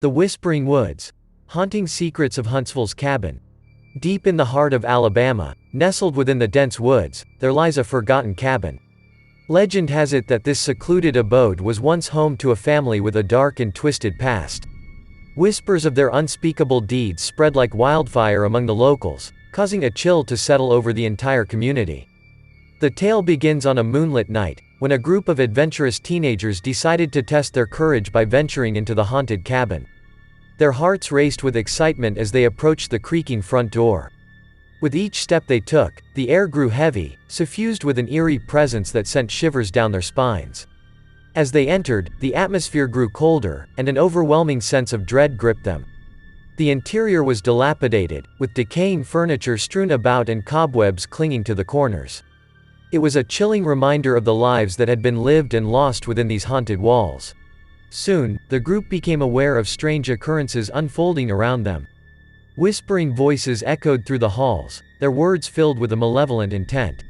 The Whispering Woods. Haunting secrets of Huntsville's Cabin. Deep in the heart of Alabama, nestled within the dense woods, there lies a forgotten cabin. Legend has it that this secluded abode was once home to a family with a dark and twisted past. Whispers of their unspeakable deeds spread like wildfire among the locals, causing a chill to settle over the entire community. The tale begins on a moonlit night, when a group of adventurous teenagers decided to test their courage by venturing into the haunted cabin. Their hearts raced with excitement as they approached the creaking front door. With each step they took, the air grew heavy, suffused with an eerie presence that sent shivers down their spines. As they entered, the atmosphere grew colder, and an overwhelming sense of dread gripped them. The interior was dilapidated, with decaying furniture strewn about and cobwebs clinging to the corners. It was a chilling reminder of the lives that had been lived and lost within these haunted walls. Soon, the group became aware of strange occurrences unfolding around them. Whispering voices echoed through the halls, their words filled with a malevolent intent.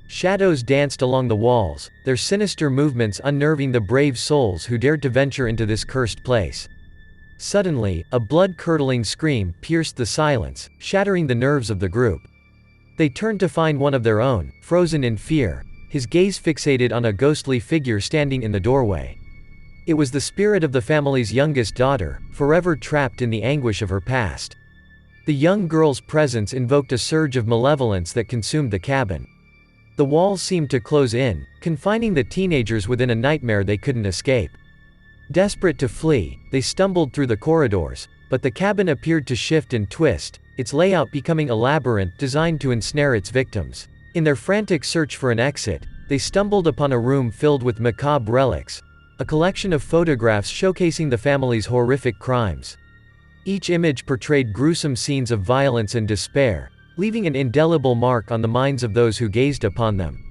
Shadows danced along the walls, their sinister movements unnerving the brave souls who dared to venture into this cursed place. Suddenly, a blood-curdling scream pierced the silence, shattering the nerves of the group. They turned to find one of their own, frozen in fear, his gaze fixated on a ghostly figure standing in the doorway. It was the spirit of the family's youngest daughter, forever trapped in the anguish of her past. The young girl's presence invoked a surge of malevolence that consumed the cabin. The walls seemed to close in, confining the teenagers within a nightmare they couldn't escape. Desperate to flee, they stumbled through the corridors, but the cabin appeared to shift and twist, its layout becoming a labyrinth designed to ensnare its victims. In their frantic search for an exit, they stumbled upon a room filled with macabre relics, a collection of photographs showcasing the family's horrific crimes. Each image portrayed gruesome scenes of violence and despair, leaving an indelible mark on the minds of those who gazed upon them.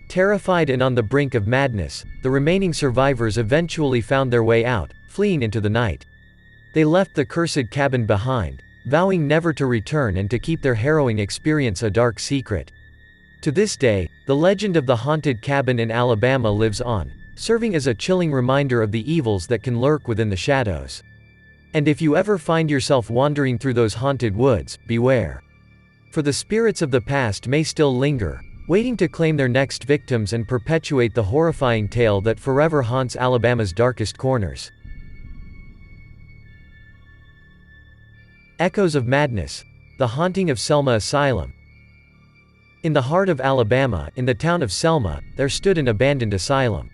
Terrified and on the brink of madness, the remaining survivors eventually found their way out, fleeing into the night. They left the cursed cabin behind, vowing never to return and to keep their harrowing experience a dark secret. To this day, the legend of the haunted cabin in Alabama lives on, serving as a chilling reminder of the evils that can lurk within the shadows. And if you ever find yourself wandering through those haunted woods, beware. For the spirits of the past may still linger, waiting to claim their next victims and perpetuate the horrifying tale that forever haunts Alabama's darkest corners. Echoes of Madness. The Haunting of Selma Asylum. In the heart of Alabama, in the town of Selma, there stood an abandoned asylum.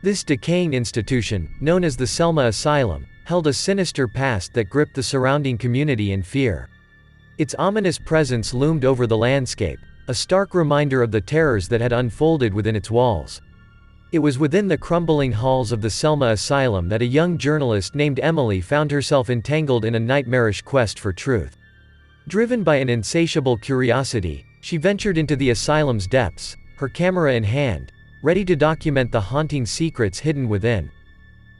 This decaying institution, known as the Selma Asylum, held a sinister past that gripped the surrounding community in fear. Its ominous presence loomed over the landscape, a stark reminder of the terrors that had unfolded within its walls. It was within the crumbling halls of the Selma Asylum that a young journalist named Emily found herself entangled in a nightmarish quest for truth. Driven by an insatiable curiosity, she ventured into the asylum's depths, her camera in hand, ready to document the haunting secrets hidden within.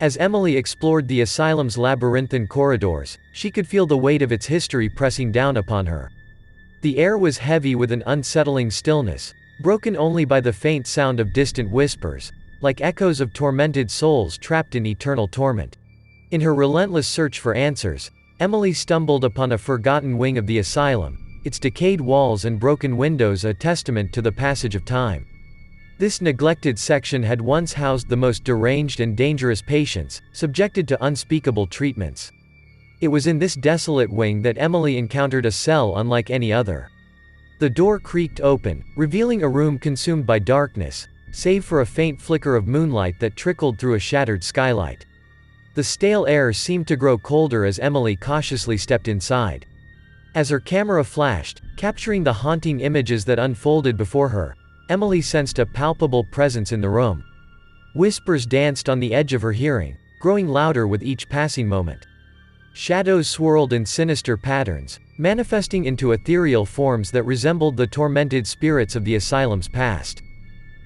As Emily explored the asylum's labyrinthine corridors, she could feel the weight of its history pressing down upon her. The air was heavy with an unsettling stillness, broken only by the faint sound of distant whispers, like echoes of tormented souls trapped in eternal torment. In her relentless search for answers, Emily stumbled upon a forgotten wing of the asylum, its decayed walls and broken windows a testament to the passage of time. This neglected section had once housed the most deranged and dangerous patients, subjected to unspeakable treatments. It was in this desolate wing that Emily encountered a cell unlike any other. The door creaked open, revealing a room consumed by darkness, save for a faint flicker of moonlight that trickled through a shattered skylight. The stale air seemed to grow colder as Emily cautiously stepped inside. As her camera flashed, capturing the haunting images that unfolded before her, Emily sensed a palpable presence in the room. Whispers danced on the edge of her hearing, growing louder with each passing moment. Shadows swirled in sinister patterns, manifesting into ethereal forms that resembled the tormented spirits of the asylum's past.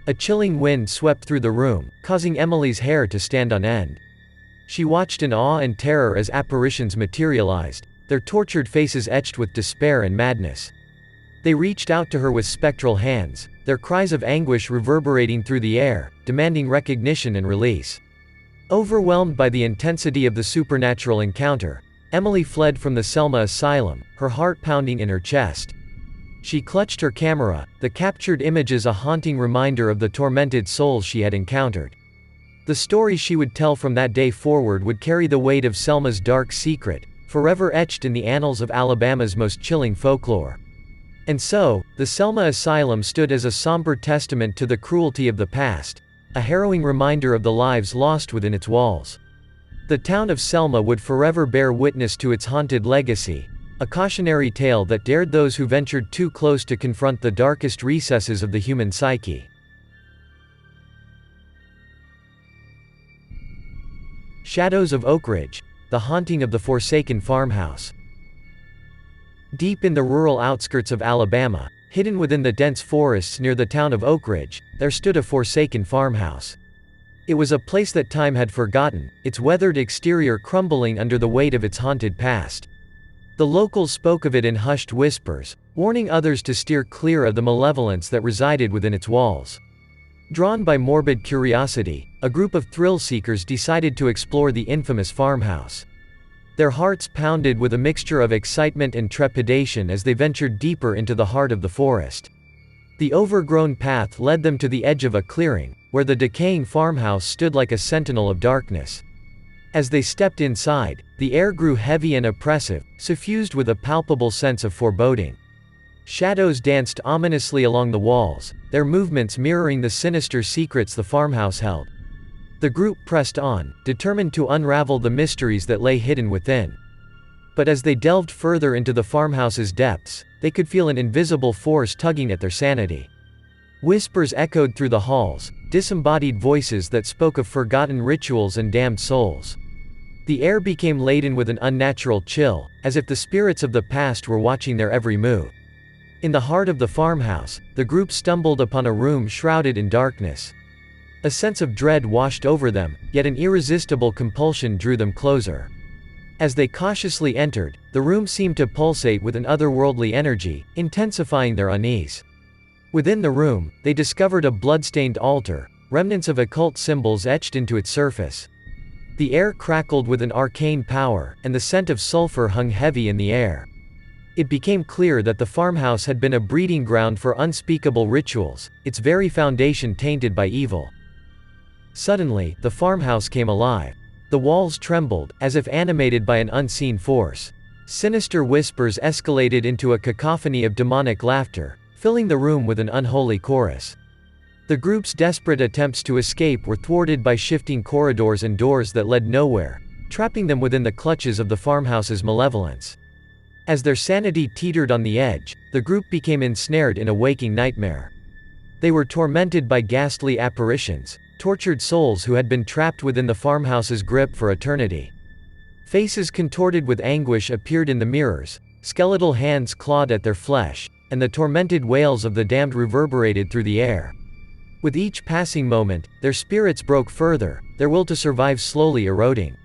A chilling wind swept through the room, causing Emily's hair to stand on end. She watched in awe and terror as apparitions materialized, their tortured faces etched with despair and madness. They reached out to her with spectral hands, their cries of anguish reverberating through the air, demanding recognition and release. Overwhelmed by the intensity of the supernatural encounter, Emily fled from the Selma Asylum, her heart pounding in her chest. She clutched her camera, the captured images a haunting reminder of the tormented souls she had encountered. The stories she would tell from that day forward would carry the weight of Selma's dark secret, forever etched in the annals of Alabama's most chilling folklore. And so, the Selma Asylum stood as a somber testament to the cruelty of the past, a harrowing reminder of the lives lost within its walls. The town of Selma would forever bear witness to its haunted legacy, a cautionary tale that dared those who ventured too close to confront the darkest recesses of the human psyche. Shadows of Oak Ridge, the haunting of the forsaken farmhouse. Deep in the rural outskirts of Alabama, hidden within the dense forests near the town of Oak Ridge, there stood a forsaken farmhouse. It was a place that time had forgotten, its weathered exterior crumbling under the weight of its haunted past. The locals spoke of it in hushed whispers, warning others to steer clear of the malevolence that resided within its walls. Drawn by morbid curiosity, a group of thrill-seekers decided to explore the infamous farmhouse. Their hearts pounded with a mixture of excitement and trepidation as they ventured deeper into the heart of the forest. The overgrown path led them to the edge of a clearing, where the decaying farmhouse stood like a sentinel of darkness. As they stepped inside, the air grew heavy and oppressive, suffused with a palpable sense of foreboding. Shadows danced ominously along the walls, their movements mirroring the sinister secrets the farmhouse held. The group pressed on, determined to unravel the mysteries that lay hidden within. But as they delved further into the farmhouse's depths, they could feel an invisible force tugging at their sanity. Whispers echoed through the halls, disembodied voices that spoke of forgotten rituals and damned souls. The air became laden with an unnatural chill, as if the spirits of the past were watching their every move. In the heart of the farmhouse, the group stumbled upon a room shrouded in darkness. A sense of dread washed over them, yet an irresistible compulsion drew them closer. As they cautiously entered, the room seemed to pulsate with an otherworldly energy, intensifying their unease. Within the room, they discovered a blood-stained altar, remnants of occult symbols etched into its surface. The air crackled with an arcane power, and the scent of sulfur hung heavy in the air. It became clear that the farmhouse had been a breeding ground for unspeakable rituals, its very foundation tainted by evil. Suddenly, the farmhouse came alive. The walls trembled, as if animated by an unseen force. Sinister whispers escalated into a cacophony of demonic laughter, filling the room with an unholy chorus. The group's desperate attempts to escape were thwarted by shifting corridors and doors that led nowhere, trapping them within the clutches of the farmhouse's malevolence. As their sanity teetered on the edge, the group became ensnared in a waking nightmare. They were tormented by ghastly apparitions, tortured souls who had been trapped within the farmhouse's grip for eternity. Faces contorted with anguish appeared in the mirrors, skeletal hands clawed at their flesh, and the tormented wails of the damned reverberated through the air. With each passing moment, their spirits broke further, their will to survive slowly eroding.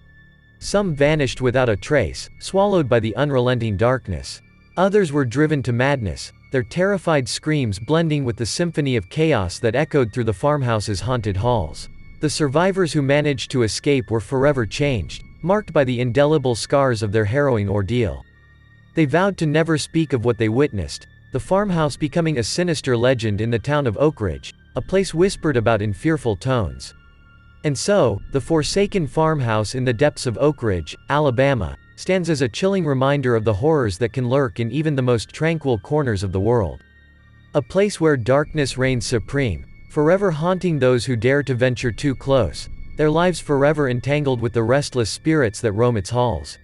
Some vanished without a trace, swallowed by the unrelenting darkness. Others were driven to madness, their terrified screams blending with the symphony of chaos that echoed through the farmhouse's haunted halls. The survivors who managed to escape were forever changed, marked by the indelible scars of their harrowing ordeal. They vowed to never speak of what they witnessed, the farmhouse becoming a sinister legend in the town of Oak Ridge, a place whispered about in fearful tones. And so, the forsaken farmhouse in the depths of Oak Ridge, Alabama, stands as a chilling reminder of the horrors that can lurk in even the most tranquil corners of the world. A place where darkness reigns supreme, forever haunting those who dare to venture too close, their lives forever entangled with the restless spirits that roam its halls.